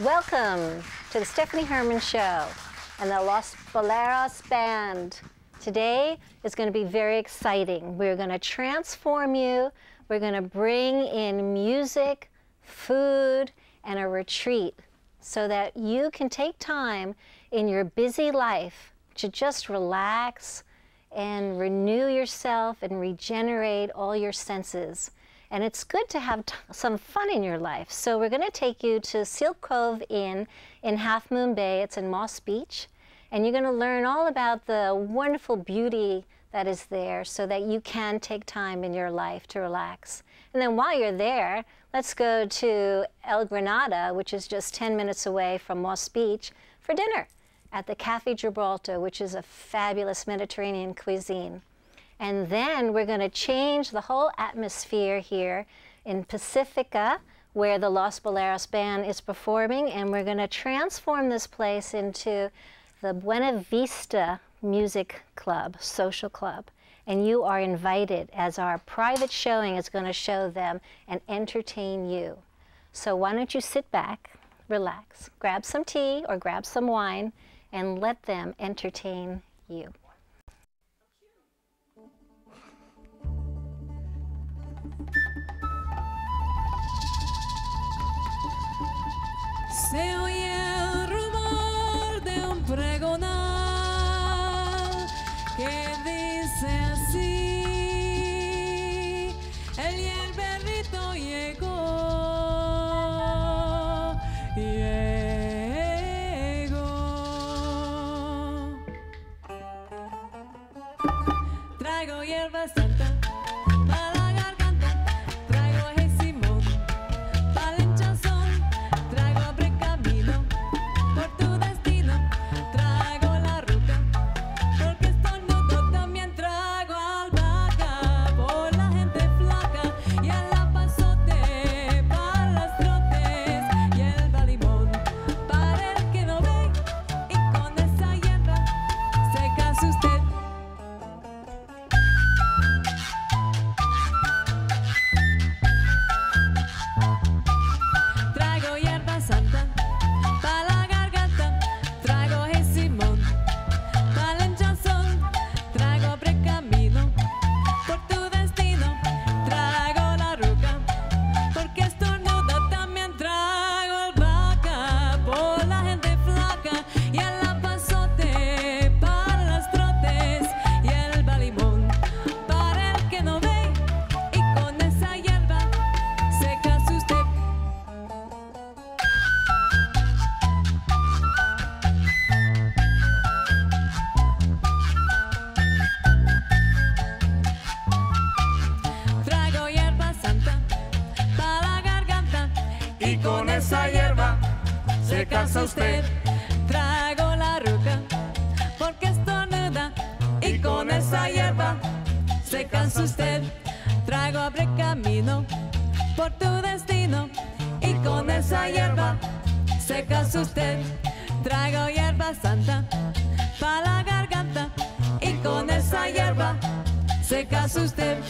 Welcome to the Stephanie Herman Show and the Los Boleros Band. Today is going to be very exciting. We're going to transform you. We're going to bring in music, food, and a retreat so that you can take time in your busy life to just relax and renew yourself and regenerate all your senses. And it's good to have some fun in your life. So we're going to take you to Cove Inn in Half Moon Bay. It's in Moss Beach. And you're going to learn all about the wonderful beauty that is there so that you can take time in your life to relax. And then while you're there, let's go to El Granada, which is just 10 minutes away from Moss Beach, for dinner at the Cafe Gibraltar, which is a fabulous Mediterranean cuisine. And then we're going to change the whole atmosphere here in Pacifica, where the Los Boleros Band is performing, and we're going to transform this place into the Buena Vista Music Club, social club. And you are invited, as our private showing is going to show them and entertain you. So why don't you sit back, relax, grab some tea or grab some wine, and let them entertain you. Se oye el rumor de un pregonar que dice así: el hierberrito llegó, llegó. Traigo hierba santa para la garganta, traigo Simón para el hinchazón, traigo precamino por tu destino, traigo la ruca porque estornudo, también traigo albahaca por la gente flaca y el apazote para las trotes y el balimón para el que no ve, y con esa hierba se casa usted. Traigo hierba santa para la garganta, traigo Simón para el hinchazón, traigo precamino por tu destino, traigo la ruca porque estornuda, también traigo albahaca por la gente flaca y el apazote para las trotes y el balimón para el que no ve, y con esa hierba se casa usted. Traigo hierba santa para la garganta y con esa hierba se casa usted. Traigo la ruca porque estornuda y con esa hierba se cansa usted. Traigo abre camino por tu destino y con esa hierba se casa usted. Traigo hierba santa para la garganta y con esa hierba se casa usted.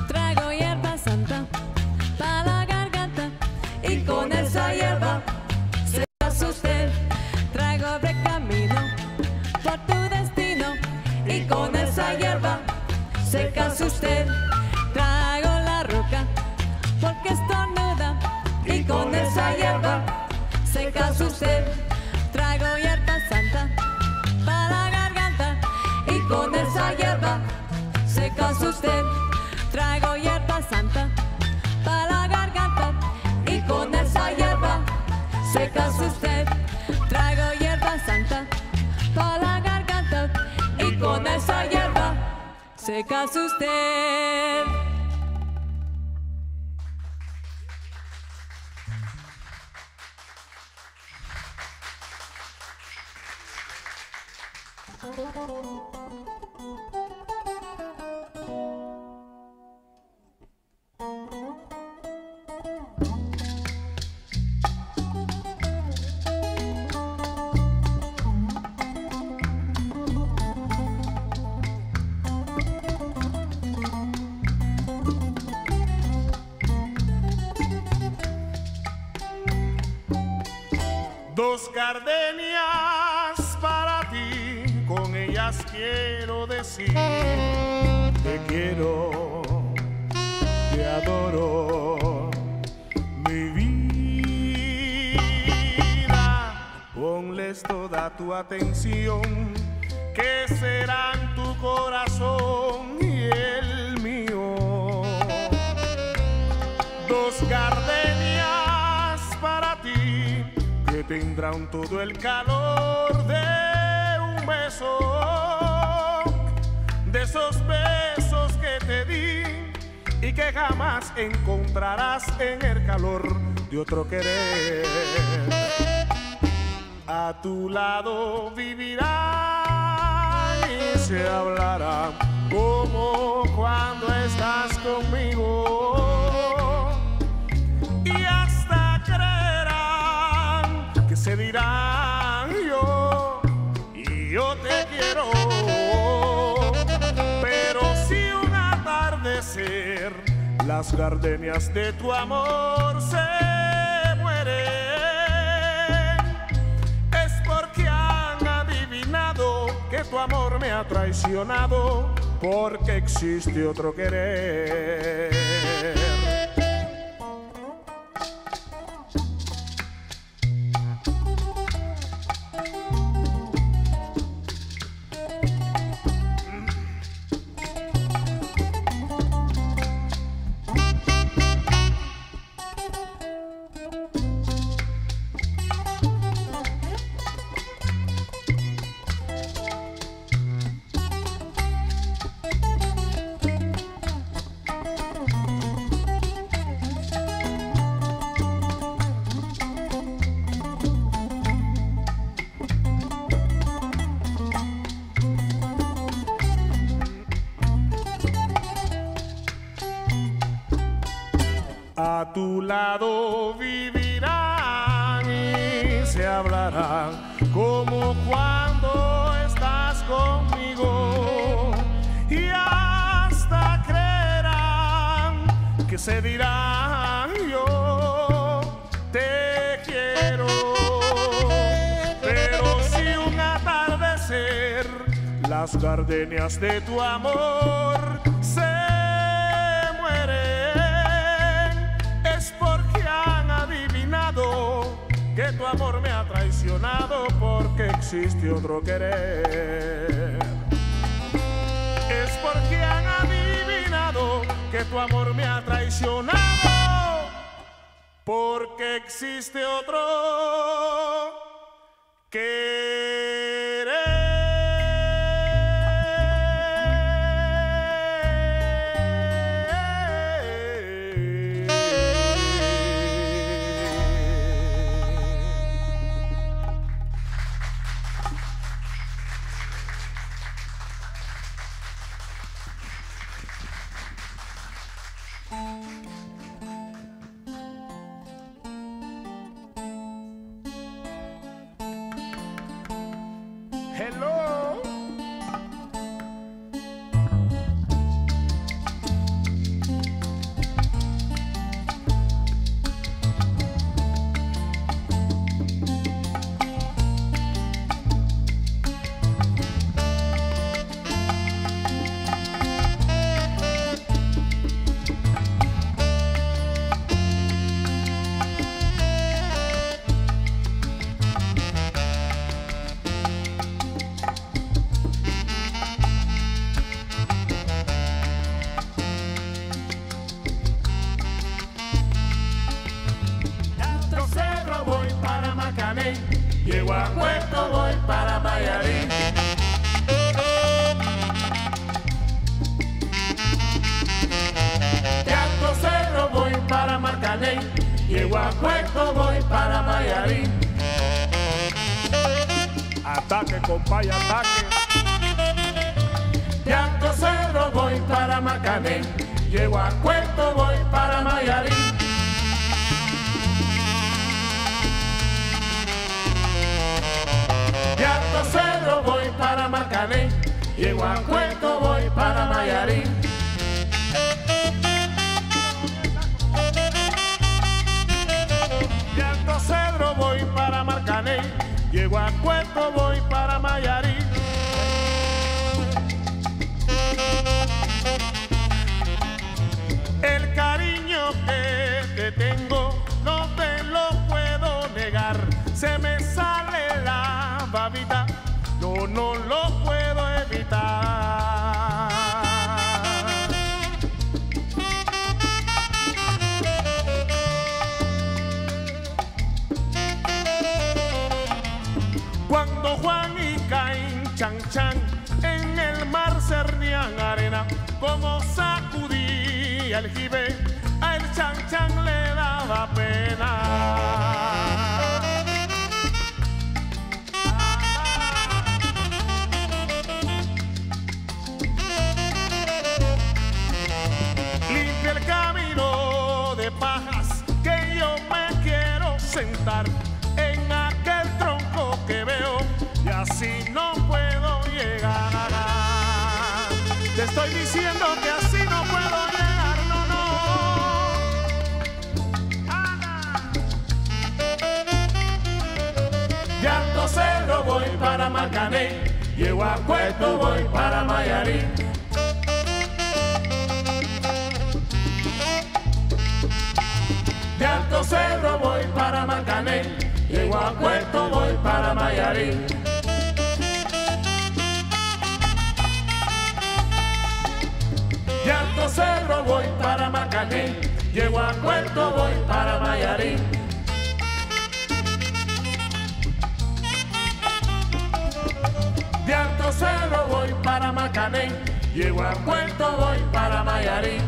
Traigo hierba santa para la garganta y con esa hierba se casa usted. Traigo precamino por tu destino y con esa hierba se casa usted. Traigo la ruca porque estornuda y con esa hierba se casa usted. Traigo hierba santa para la garganta y con esa hierba se casa usted. Traigo hierba santa para la garganta y con esa hierba sécase usted. Traigo hierba santa para la garganta y con esa hierba sécase usted. Dos gardenias para ti, con ellas quiero decir te quiero, te adoro, mi vida. Ponles toda tu atención, que serán tu corazón y el mío. Dos gardenias para ti, que tendrán todo el calor de un beso, de esos besos que te di y que jamás encontrarás en el calor de otro querer. A tu lado vivirán y se hablarán como cuando estás conmigo, y hasta creerán que se dirán yo te quiero. Pero si un atardecer las gardenias de tu amor se mueren, es porque han adivinado que tu amor me ha traicionado, porque existe otro querer. A tu lado vivirán y se hablarán como cuando estás conmigo, y hasta creerán que se dirán yo te quiero. Pero si un atardecer las gardenias de tu amor se que tu amor me ha traicionado, porque existe otro querer. Es porque han adivinado que tu amor me ha traicionado, porque existe otro querer. Marcané, llego a Puerto, voy para Mayarín. De Alto Cerro voy para Marcané, llego a Puerto, voy para Mayarín. Ataque, compay, ataque. De Alto Cerro voy para Marcané, llego a Puerto, voy para Mayarín. De Alto Cerro voy para Marcané, llego a Puerto, voy para Mayarín. De Alto Cerro voy para Marcané, llego a Puerto, voy para Mayarín. El cariño que te tengo no te lo puedo negar. Se me sale la babita, yo no lo puedo evitar. Cuando Juan y Caín, chan chan, en el mar cernían arena, como sacudía el jibe, a el chan chan le daba pena. Limpia el camino de pajas que yo me quiero sentar en aquel tronco que veo y así no puedo llegar. Te estoy diciendo que así no puedo llegar, no, no. Ana. De Alto Cerro voy para Marcané, llego a Puerto, voy para Mayarín. De Alto Cerro voy para Marcané, llego a Puerto, voy para Mayarín. De Alto Cerro voy para Marcané, llego a Puerto, voy para Mayarín. De Alto Cerro voy para Marcané, llego a Puerto, voy para Mayarín.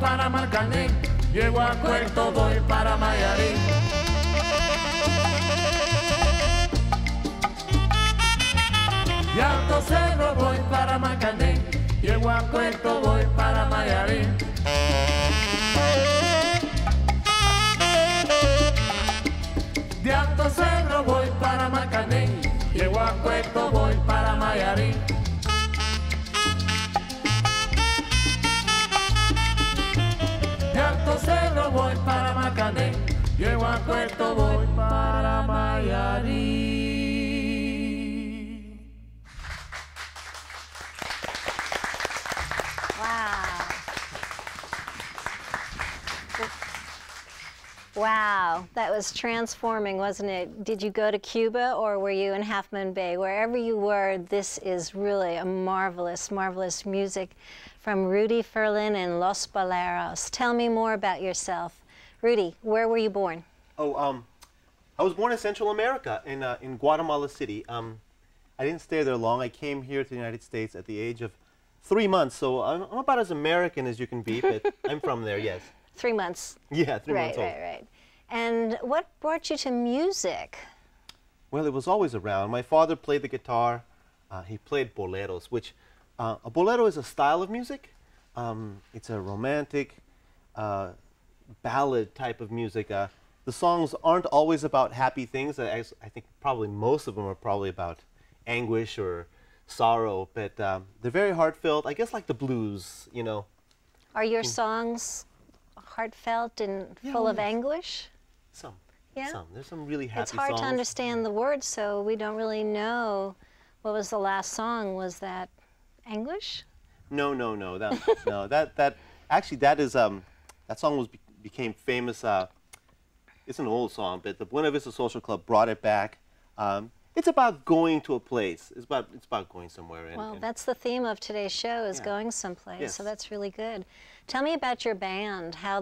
para Marcané, llego a Puerto, voy para Mayarín. De Alto Cerro voy para Marcané, llego a Puerto, voy para Mayarín. De Alto Cerro voy para Marcané, llego a Puerto, voy para Mayarín. esto voy para Mayarí. Wow. Wow, that was transforming, wasn't it? Did you go to Cuba or were you in Half Moon Bay? Wherever you were, this is really a marvelous, marvelous music from Rudy Ferlin and Los Boleros. Tell me more about yourself. Rudy, where were you born? Oh, I was born in Central America, in Guatemala City. I didn't stay there long. I came here to the United States at the age of 3 months, so I'm about as American as you can be, but I'm from there, yes. 3 months. Yeah, 3 months old. Right. And what brought you to music? Well, it was always around. My father played the guitar. He played boleros, which a bolero is a style of music. It's a romantic ballad type of music. The songs aren't always about happy things. I think probably most of them are probably about anguish or sorrow, but they're very heartfelt. I guess like the blues, you know. Are your songs heartfelt and full of anguish? Some. Yeah? Some. There's some really happy songs. It's hard to understand the words, so we don't really know. What was the last song? Was that anguish? No. Actually, that song became famous. It's an old song, but the Buena Vista Social Club brought it back. It's about going to a place. It's about going somewhere. Well, that's the theme of today's show, is going someplace. Yes. So that's really good. Tell me about your band, how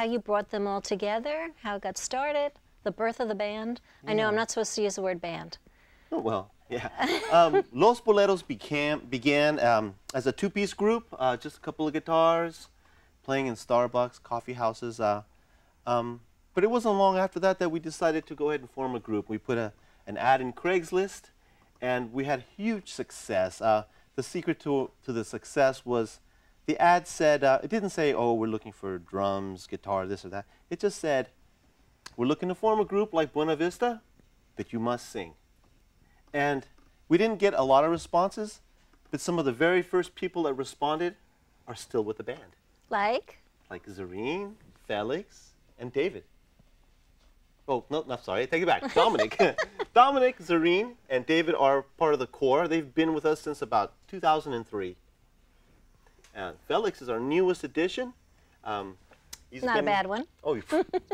you brought them all together, how it got started, the birth of the band. I know I'm not supposed to use the word band. Oh, well, yeah. Los Boleros began as a two-piece group, just a couple of guitars, playing in Starbucks, coffee houses. But it wasn't long after that we decided to go ahead and form a group. We put an ad in Craigslist, and we had huge success. The secret to the success was the ad said, it didn't say, oh, we're looking for drums, guitar, this or that. It just said, we're looking to form a group like Buena Vista, but you must sing. And we didn't get a lot of responses, but some of the very first people that responded are still with the band. Like? Like Zareen, Felix, and David. Oh, no, sorry, take it back. Dominic. Dominic, Zareen, and David are part of the core. They've been with us since about 2003. Felix is our newest addition. He's Not a bad one. Oh, he's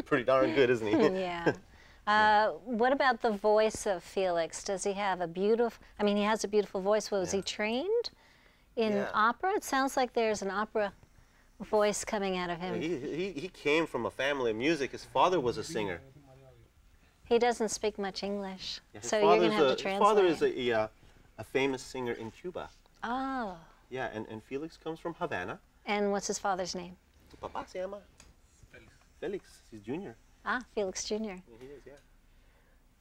pretty darn good, isn't he? Yeah. What about the voice of Felix? Does he have a beautiful, he has a beautiful voice. Was he trained in opera? It sounds like there's an opera voice coming out of him. He came from a family of music. His father was a singer. He doesn't speak much English, Yeah, so you're going to have to translate. His father is a famous singer in Cuba. Oh. Yeah, and Felix comes from Havana. And what's his father's name? Su papá se llama Felix. He's junior. Ah, Felix Jr. Yeah, he is, yeah.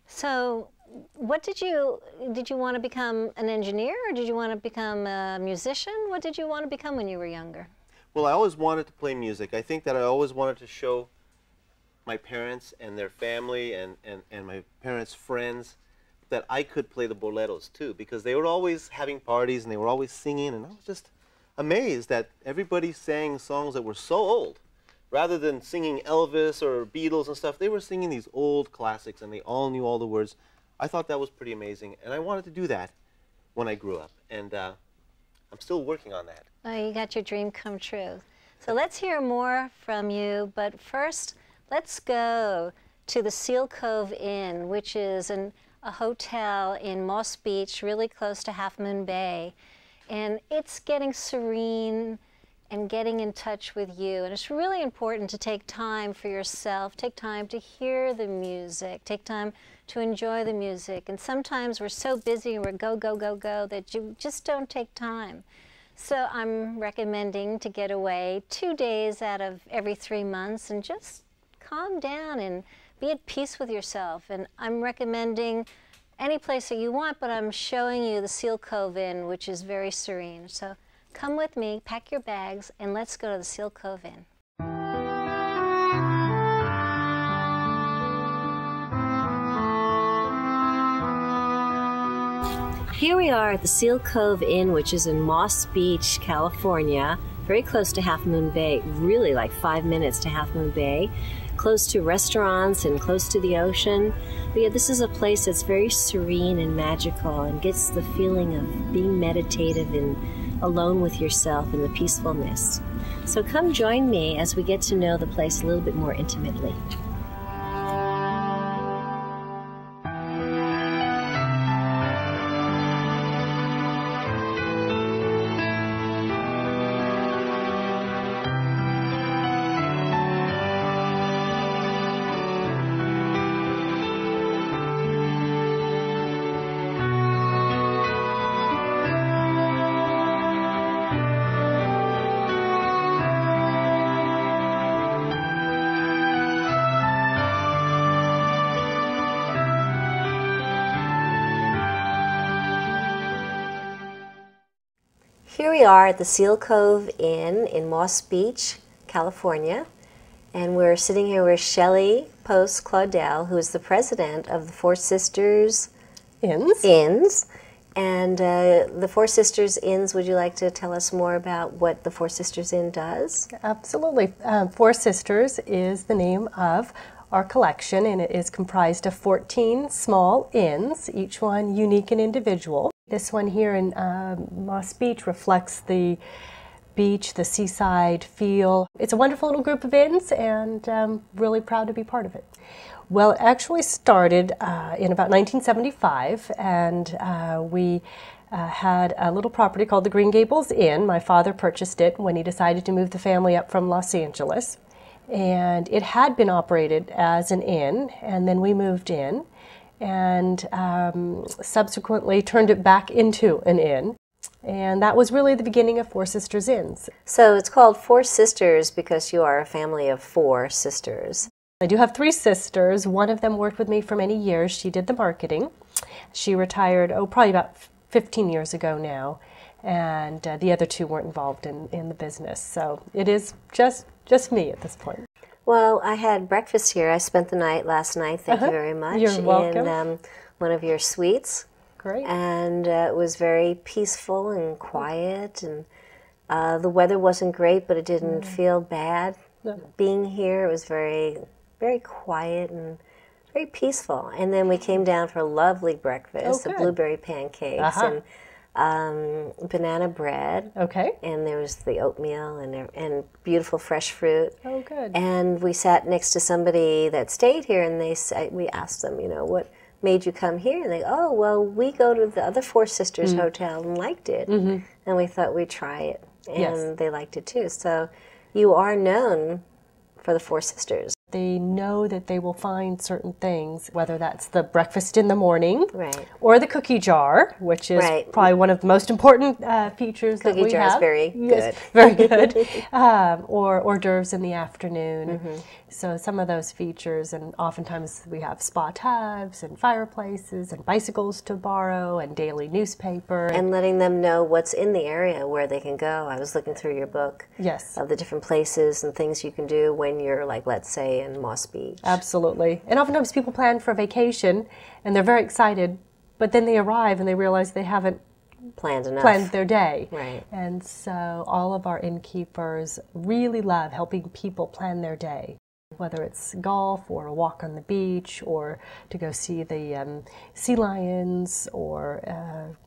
So, what did you want to become an engineer, or did you want to become a musician? What did you want to become when you were younger? Well, I always wanted to play music. I think that I always wanted to show my parents and their family and my parents' friends that I could play the boleros too, because they were always having parties and they were always singing, and I was just amazed that everybody sang songs that were so old. Rather than singing Elvis or Beatles and stuff, they were singing these old classics and they all knew all the words. I thought that was pretty amazing, and I wanted to do that when I grew up, and I'm still working on that. Oh, you got your dream come true. So let's hear more from you, but first, let's go to the Seal Cove Inn, which is a hotel in Moss Beach, really close to Half Moon Bay. And it's getting serene and getting in touch with you. And it's really important to take time for yourself, take time to hear the music, take time to enjoy the music. And sometimes we're so busy and we're go, go, go, go that you just don't take time. So I'm recommending to get away 2 days out of every 3 months and just calm down and be at peace with yourself. And I'm recommending any place that you want, but I'm showing you the Seal Cove Inn, which is very serene. So come with me, pack your bags, and let's go to the Seal Cove Inn. Here we are at the Seal Cove Inn, which is in Moss Beach, California, very close to Half Moon Bay, really like 5 minutes to Half Moon Bay. close to restaurants and close to the ocean. But yeah, this is a place that's very serene and magical and gets the feeling of being meditative and alone with yourself in the peacefulness. So come join me as we get to know the place a little bit more intimately. Here we are at the Seal Cove Inn in Moss Beach, California, and we're sitting here with Shelley Post Claudel, who is the president of the Four Sisters Inns. And the Four Sisters Inns, would you like to tell us more about what the Four Sisters Inn does? Absolutely. Four Sisters is the name of our collection, and it is comprised of 14 small inns, each one unique and individual. This one here in Moss Beach reflects the beach, the seaside feel. It's a wonderful little group of inns, and really proud to be part of it. Well, it actually started in about 1975, and we had a little property called the Green Gables Inn. My father purchased it when he decided to move the family up from Los Angeles. And it had been operated as an inn, and then we moved in and subsequently turned it back into an inn. And that was really the beginning of Four Sisters Inns. So it's called Four Sisters because you are a family of four sisters. I do have three sisters. One of them worked with me for many years. She did the marketing. She retired, probably about 15 years ago now. And the other two weren't involved in the business. So it is just me at this point. Well, I had breakfast here. I spent the night last night, thank you very much, You're welcome. in one of your suites. Great. And it was very peaceful and quiet, and the weather wasn't great, but it didn't feel bad. No. Being here, it was very, very quiet and very peaceful. And then we came down for a lovely breakfast, the blueberry pancakes and banana bread. Okay. And there was the oatmeal and beautiful fresh fruit. Oh, good. And we sat next to somebody that stayed here, and we asked them, you know, what made you come here? And they, oh, well, we go to the other Four Sisters Hotel and liked it. And we thought we'd try it. And they liked it too. So you are known for the Four Sisters. They know that they will find certain things, whether that's the breakfast in the morning or the cookie jar, which is probably one of the most important features that we have. Cookie jar is very good. Very good. Or hors d'oeuvres in the afternoon. So some of those features, and oftentimes we have spa tubs and fireplaces and bicycles to borrow and daily newspaper. And letting them know what's in the area where they can go. I was looking through your book of the different places and things you can do when you're, like, let's say, in Moss Beach. Absolutely. And oftentimes people plan for a vacation and they're very excited, but then they arrive and they realize they haven't planned their day. And so all of our innkeepers really love helping people plan their day, whether it's golf or a walk on the beach or to go see the sea lions or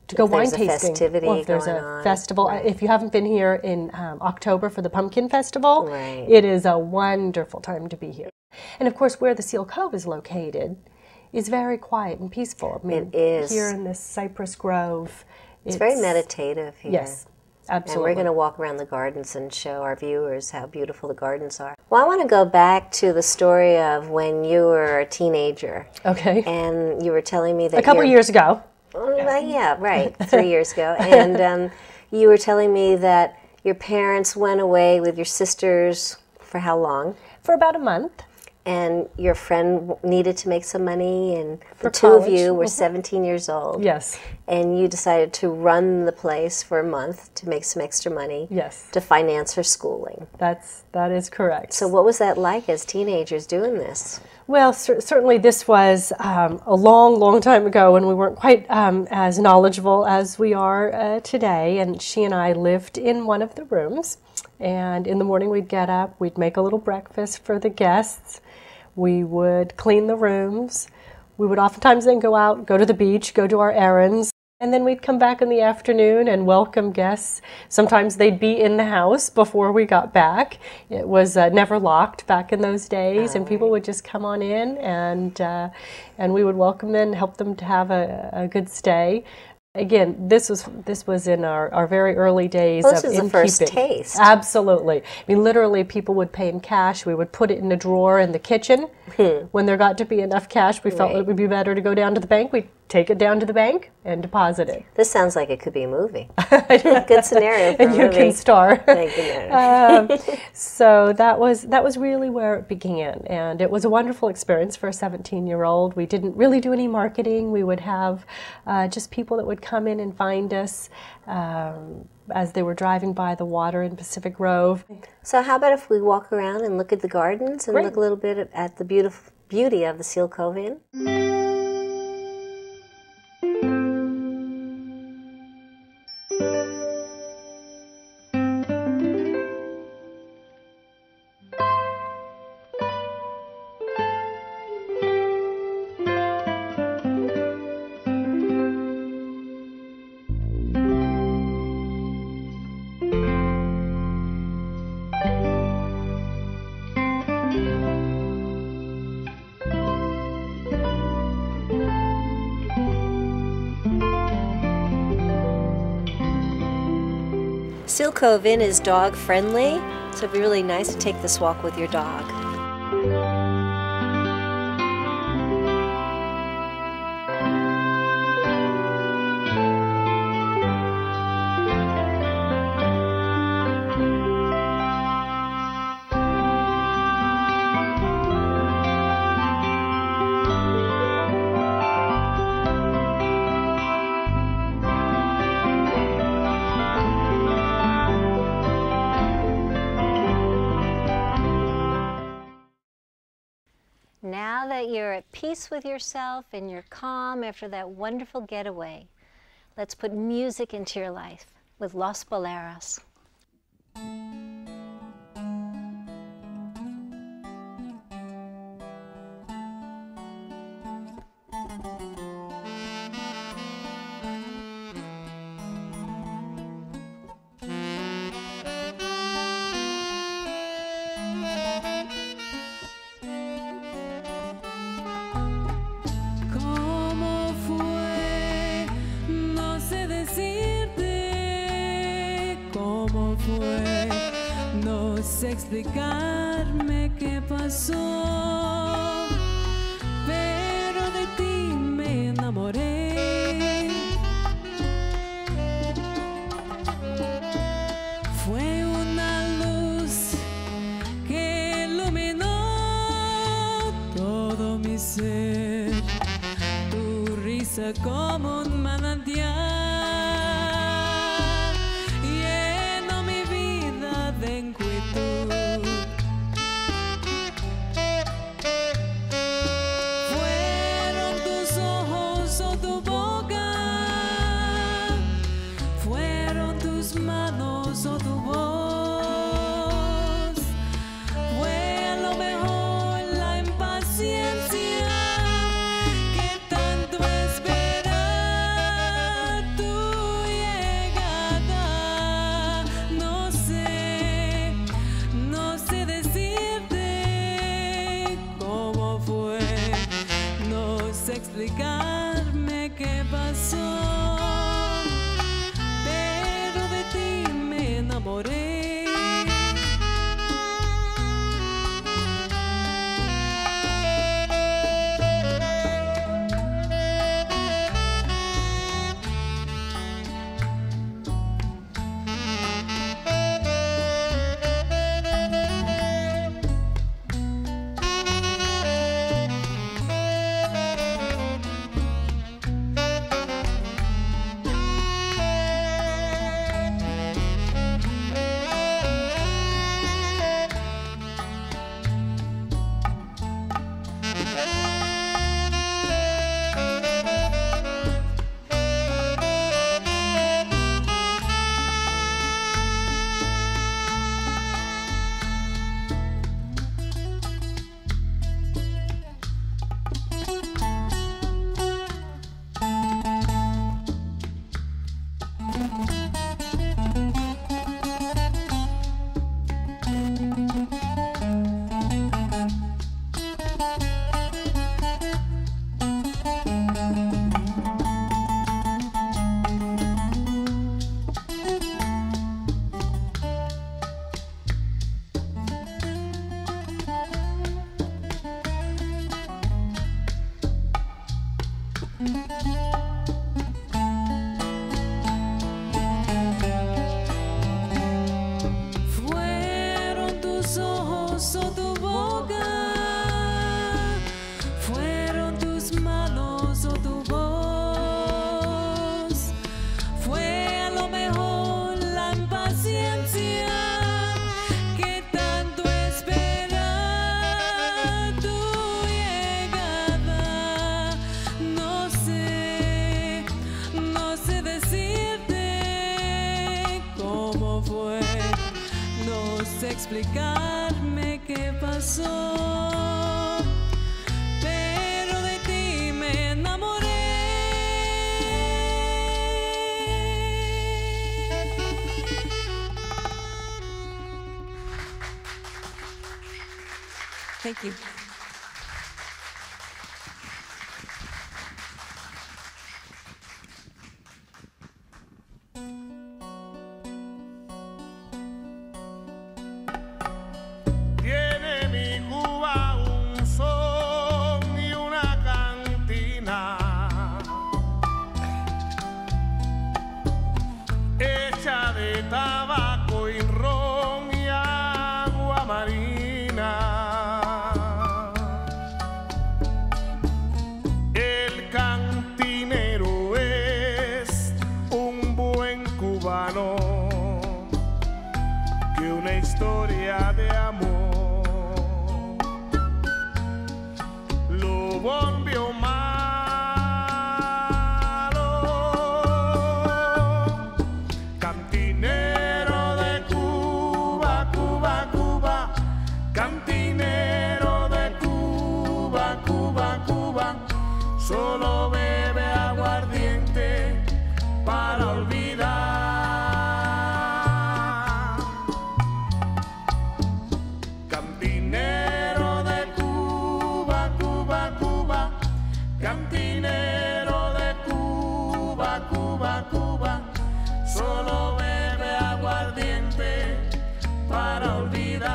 to go wine tasting. Or if there's a festival. If you haven't been here in October for the Pumpkin Festival, it is a wonderful time to be here. And of course, where the Seal Cove is located is very quiet and peaceful. I mean, it is. Here in this cypress grove. It's very meditative here. Yes, absolutely. And we're going to walk around the gardens and show our viewers how beautiful the gardens are. Well, I want to go back to the story of when you were a teenager. Okay. And you were telling me that a couple years ago. Yeah, right, 3 years ago. And you were telling me that your parents went away with your sisters for how long? For about a month. And your friend needed to make some money, and the two of you were 17 years old. Yes. And you decided to run the place for a month to make some extra money. Yes. To finance her schooling. That is correct. So what was that like as teenagers doing this? Well, certainly this was a long time ago when we weren't quite as knowledgeable as we are today. And she and I lived in one of the rooms. And in the morning we'd get up, we'd make a little breakfast for the guests. We would clean the rooms. We would oftentimes then go out, go to the beach, go do our errands. And then we'd come back in the afternoon and welcome guests. Sometimes they'd be in the house before we got back. It was never locked back in those days, and people would just come on in, and we would welcome them, help them to have a good stay. Again, this was in our very early days Well, of this is the first taste. Absolutely. I mean, literally, people would pay in cash. We would put it in a drawer in the kitchen. When there got to be enough cash, we felt it would be better to go down to the bank. We'd take it down to the bank and deposit it. This sounds like it could be a movie. Good scenario for a And you movie. can star. Thank you. So that was really where it began, and it was a wonderful experience for a 17-year-old. We didn't really do any marketing. We would have just people that would come in and find us as they were driving by the water in Pacific Grove. So how about if we walk around and look at the gardens and look a little bit at the beauty of the Seal Cove Inn? Seal Cove Inn is dog friendly, so it'd be really nice to take this walk with your dog. Now that you're at peace with yourself and you're calm after that wonderful getaway, let's put music into your life with Los Boleros. No sé explicarme qué pasó, pero de ti me enamoré. Fue una luz que iluminó todo mi ser, tu risa como un manantial. Explicarme qué pasó, pero de ti me enamoré. Fueron tus ojos o tu boca, fueron tus manos o tu voz, fue a lo mejor la impaciencia que tanto espera tu llegada. No sé decirte cómo fue, no sé explicarme qué pasó, pero de ti me enamoré. Thank you. Tiene mi Cuba un son y una cantina hecha de tabaco y ron y agua marina. El cantinero es un buen cubano que una historia de amor lo volvió malo. Cantinero de Cuba, Cuba, Cuba, cantinero de Cuba, Cuba, Cuba, solo bebe aguardiente para olvidar. Cantinero de Cuba, Cuba, Cuba, cantinero de Cuba, Cuba, Cuba, solo bebe aguardiente para olvidar.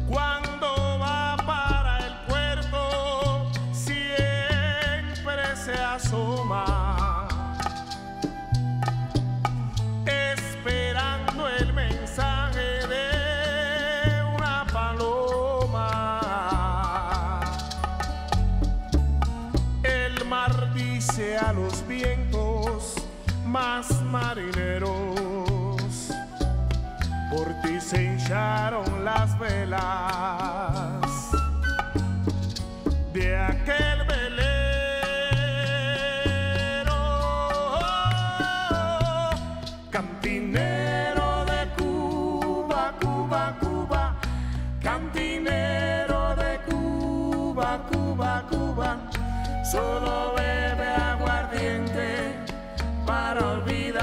Cuando va para el puerto siempre se asoma, esperando el mensaje de una paloma. El mar dice a los vientos más marineros, por ti se hincharon las velas de aquel velero. Cantinero de Cuba, Cuba, Cuba, cantinero de Cuba, Cuba, Cuba, solo bebe aguardiente para olvidar.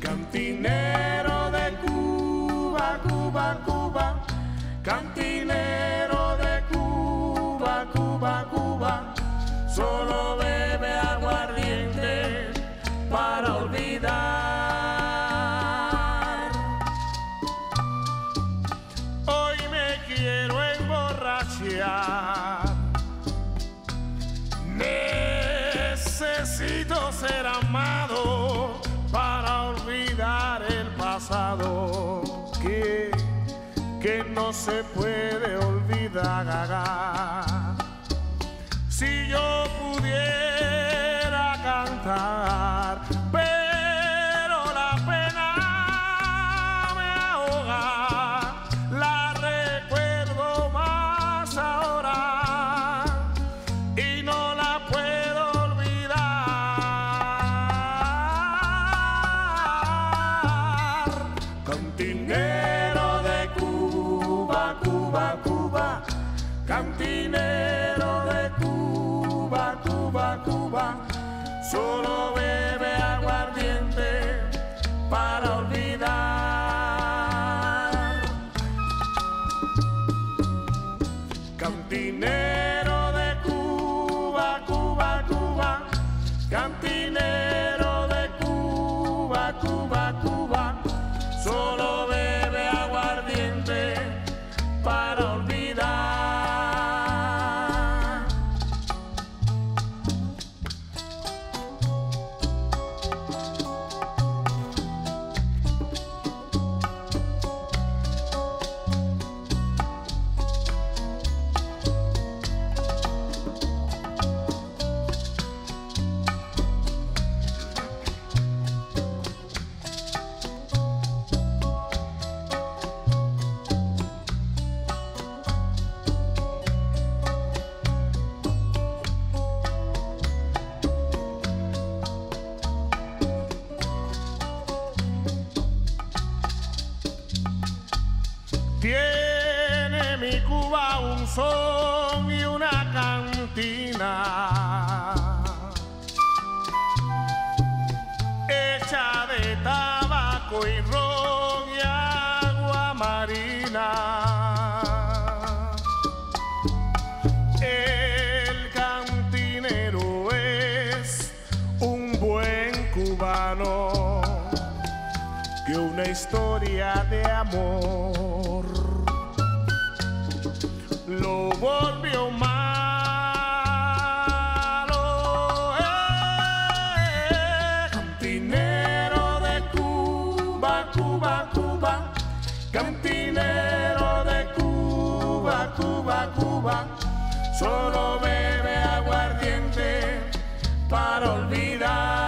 Cantinero de Cuba, Cuba, Cuba, cantinero de Cuba, Cuba, Cuba, solo bebe aguardiente para olvidar. Hoy me quiero emborrachar, necesito ser amado para olvidar el pasado que no se puede olvidar. Si yo pudiera cantar, pero la pena me ahoga, la recuerdo más ahora y no la puedo olvidar. Cantinero de Cuba, Cuba, Cuba, cantinero de Cuba, Cuba, Cuba, solo bebe aguardiente para olvidar. Cantinero de Cuba, Cuba, Cuba, cantinero de Cuba, Cuba, Cuba, solo bebe Tiene mi Cuba un son y una cantina hecha de tabaco y ron y agua marina. El cantinero es un buen cubano que una historia de amor lo volvió malo. Cantinero de Cuba, Cuba, Cuba, cantinero de Cuba, Cuba, Cuba, solo bebe aguardiente para olvidar.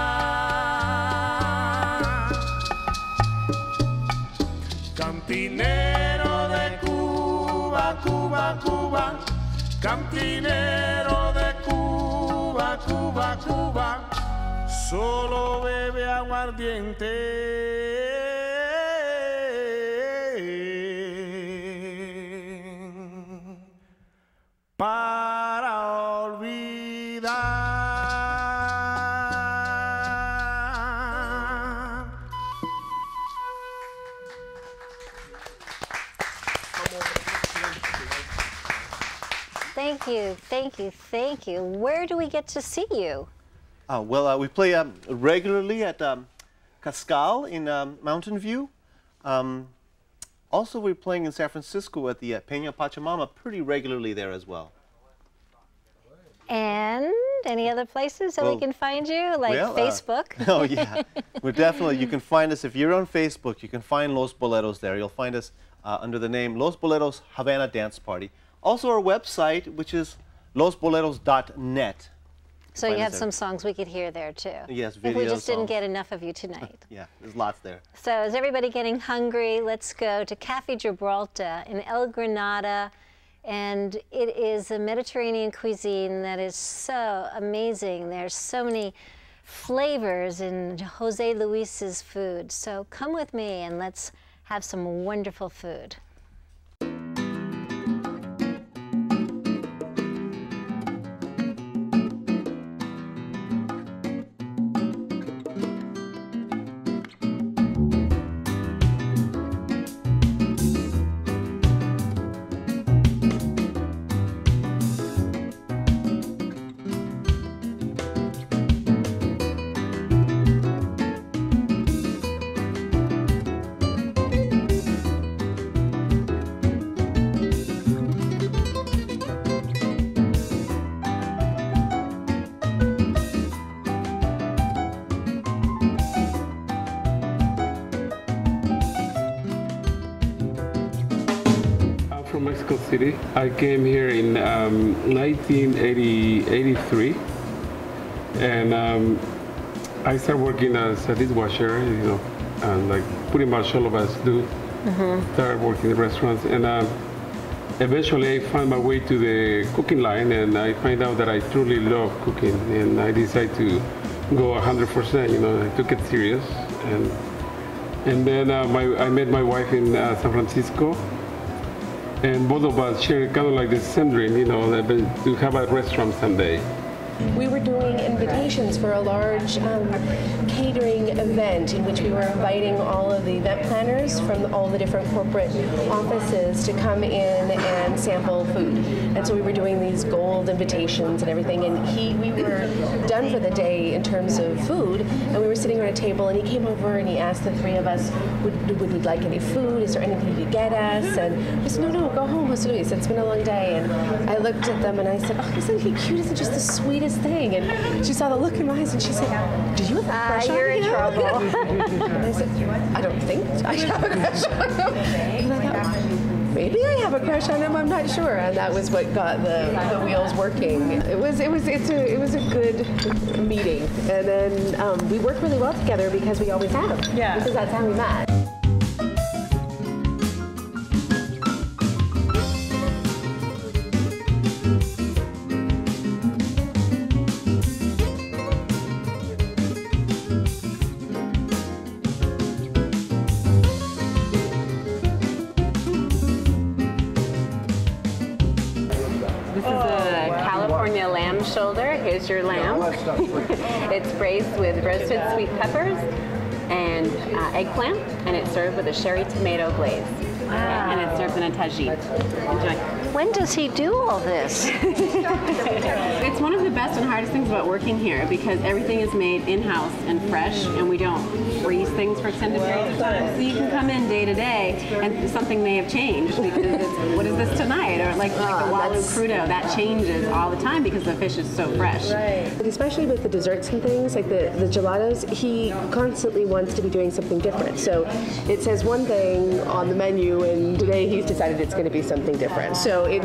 Cantinero de Cuba, Cuba, Cuba, cantinero de Cuba, Cuba, Cuba, solo bebe aguardiente para olvidar. Thank you, thank you, thank you. Where do we get to see you? Well, we play regularly at Cascal in Mountain View. Also, we're playing in San Francisco at the Peña Pachamama pretty regularly there as well. And any other places that we can find you, like Facebook? Oh, yeah. We're definitely, you can find us, if you're on Facebook, you can find Los Boleros there. You'll find us under the name Los Boleros Havana Dance Party. Also our website, which is losboleros.net. So you have some songs we could hear there, too. Yes, I think we just didn't songs. get enough of you tonight. Yeah, there's lots there. So is everybody getting hungry? Let's go to Cafe Gibraltar in El Granada. And it is a Mediterranean cuisine that is so amazing. There's so many flavors in Jose Luis's food. So come with me and let's have some wonderful food. From Mexico City. I came here in 1983, and I started working as a dishwasher, you know, and like pretty much all of us do. Started working in restaurants, and eventually I found my way to the cooking line, and I find out that I truly love cooking, and I decided to go 100%. You know, I took it serious, and then I met my wife in San Francisco. And both of us share kind of like the same dream, you know, to have a restaurant someday. We were doing invitations for a large catering event in which we were inviting all of the event planners from all the different corporate offices to come in and sample food. And so we were doing these gold invitations and everything, and we were done for the day in terms of food, and we were sitting around a table, and he came over and he asked the three of us, would we like any food? Is there anything you could get us? And we said, no, go home, Jose Luis, it's been a long day. And I looked at them and I said, oh, isn't he cute? Isn't just the sweetest thing? And she saw the look in my eyes and she said, do you have a crush on him? You're in trouble. And I said, I don't think I have a crush on him. And I thought, maybe I have a crush on him, I'm not sure. And that was what got the wheels working. It was a good meeting. And then we worked really well together because we always have. Yeah. Because that's how we met. here's your lamb. It's braised with roasted sweet peppers and eggplant, and it's served with a sherry tomato glaze. Wow. And it's served in a tagine. Enjoy. When does he do all this? It's one of the best and hardest things about working here because everything is made in-house and fresh, and we don't freeze things for extended periods of time. So you can come in day to day and something may have changed because it's, what is this tonight? Or like the walu crudo, that changes all the time because the fish is so fresh. Right. Especially with the desserts and things, like the gelatos, he constantly wants to be doing something different. So it says one thing on the menu, and today he's decided it's going to be something different. So he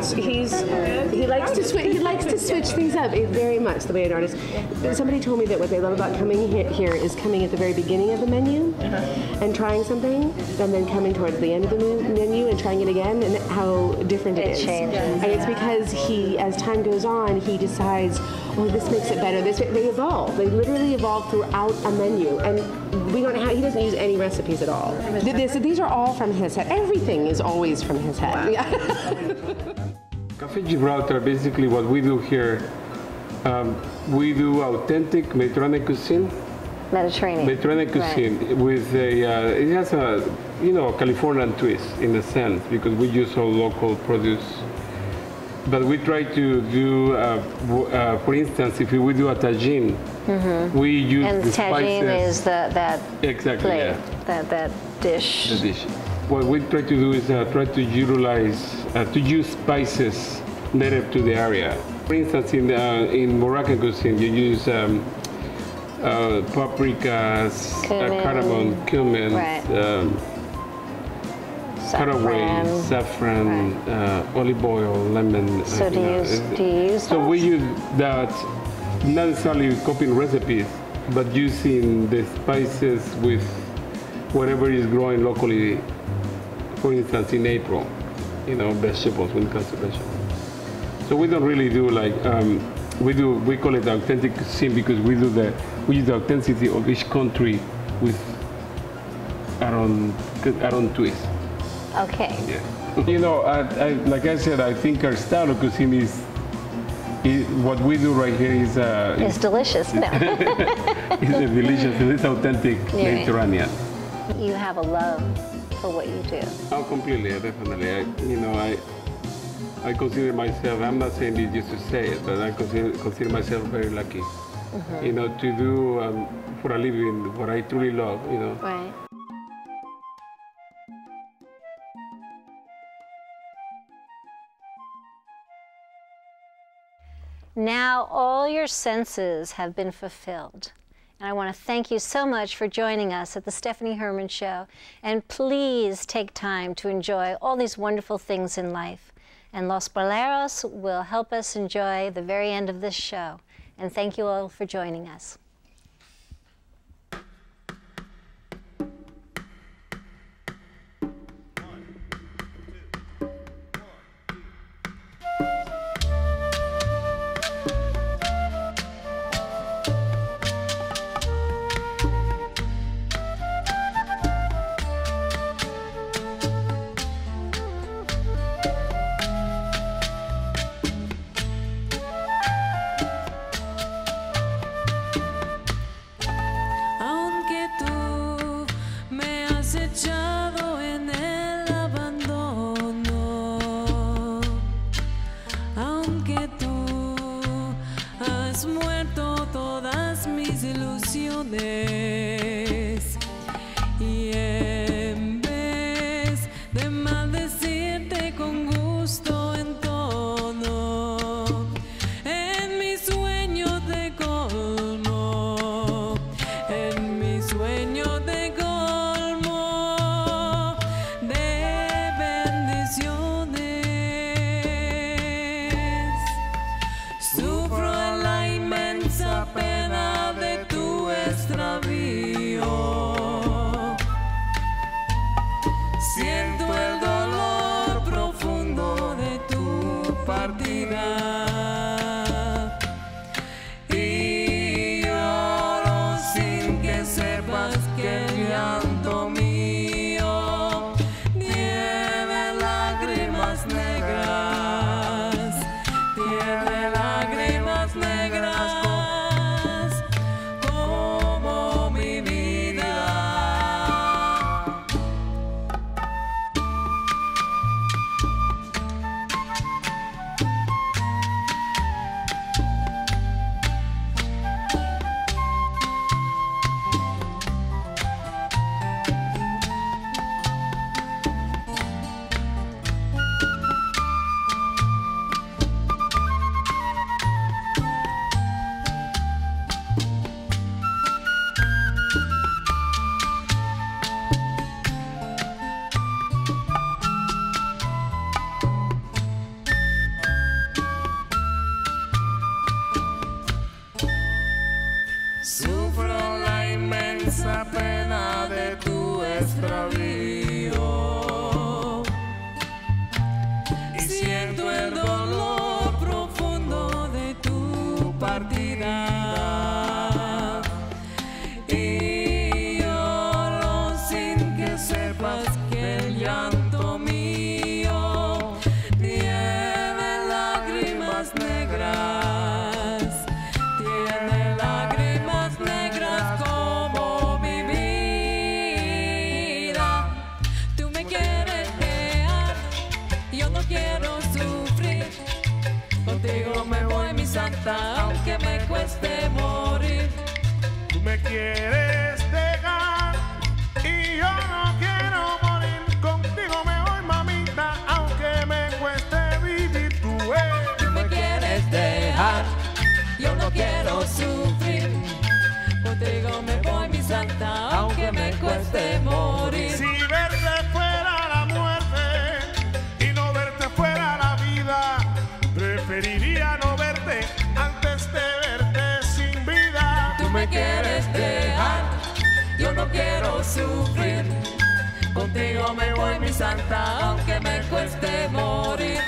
likes to switch things up very much the way an artist. Somebody told me that what they love about coming here is coming at the very beginning of the menu and trying something, and then coming towards the end of the menu and trying it again, and how different it is. Changes. And it's because as time goes on, he decides, oh, this makes it better. They evolve. They literally evolve throughout a menu, and he doesn't use any recipes at all. These are all from his head. Everything is always from his head. Wow. Yeah. Cafe Gibraltar, basically what we do here, we do authentic Mediterranean cuisine. Mediterranean cuisine with it has a Californian twist in a sense because we use all local produce. But we try to do, for instance, if we do a tagine, we use the spices. And tagine is that exactly, plate, yeah. that dish. The dish. What we try to do is try to utilize, to use spices native to the area. For instance, in Moroccan cuisine, you use paprikas, cardamom, cumin, caraway, saffron, olive oil, lemon. So do you use that? So we use that, not necessarily copying recipes, but using the spices with whatever is growing locally. For instance, in April, vegetables, when it comes to vegetables. So we don't really do like, we call it authentic cuisine because we use the authenticity of each country with our own twist. Okay. Yeah. Like I said, I think our style of cuisine is what we do right here is it's delicious. No. It's delicious. It's authentic Mediterranean. You have a love for what you do. Oh, completely, definitely. I consider myself, I'm not saying this just to say it, but I consider myself very lucky, to do for a living what I truly love, Right. Now all your senses have been fulfilled. And I want to thank you so much for joining us at the Stephanie Herman Show. And please take time to enjoy all these wonderful things in life. And Los Boleros will help us enjoy the very end of this show. And thank you all for joining us. Y en vez de maldecirte con gusto en tono, en mis sueños te colmo, en mis sueños te colmo de bendiciones. Sufro en la inmensa pena de tu extravío. Siento el dolor profundo de tu partida y lloro sin que sepas que el llanto mío tiene lágrimas negras, tiene lágrimas negras. me quieres dejar y yo no quiero morir, contigo me voy, mamita, aunque me cueste vivir. Tú me quieres dejar, yo no quiero sufrir, contigo me voy, mi santa, aunque me cueste morir. Si verte fuera la muerte y no verte fuera la vida, preferiría no verte antes de verte sin vida. Tú me quieres dejar, yo no quiero sufrir, contigo me voy, mi santa, aunque me cueste morir.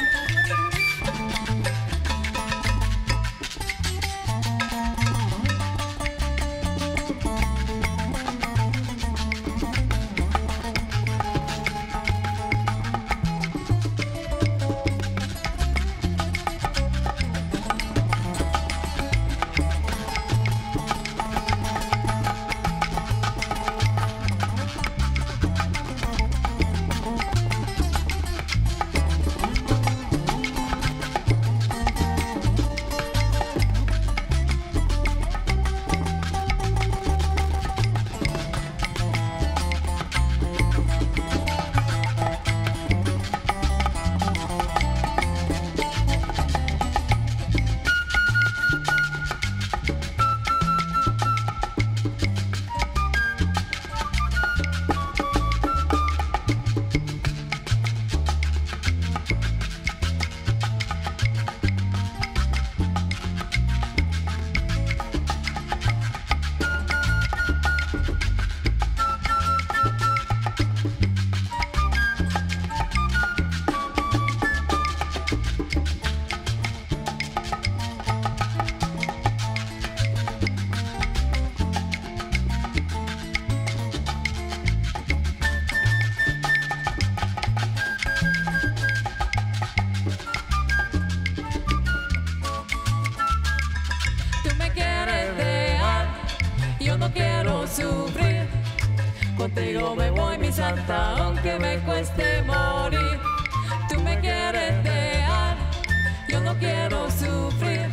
Sufrir, contigo me voy, mi santa, aunque me cueste morir. Tú me quieres dejar, yo no quiero sufrir,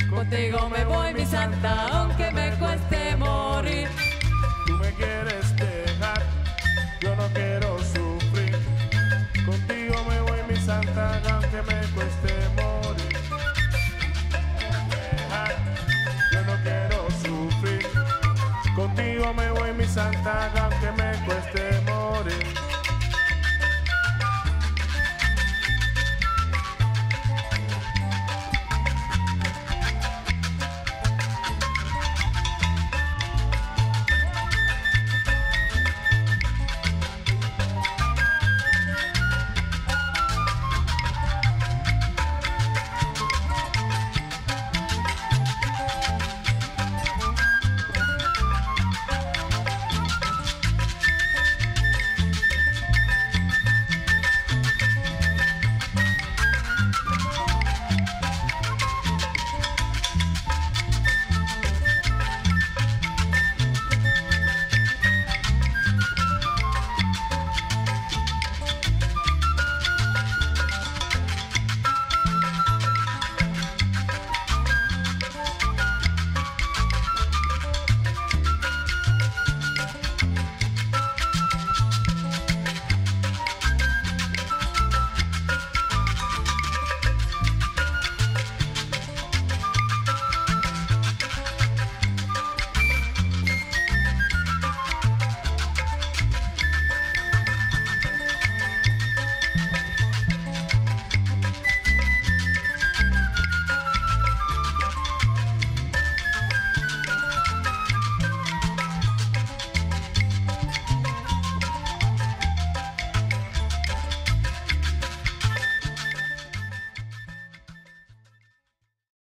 contigo me voy, mi santa, aunque me cueste morir. Tú me quieres dejar, yo no quiero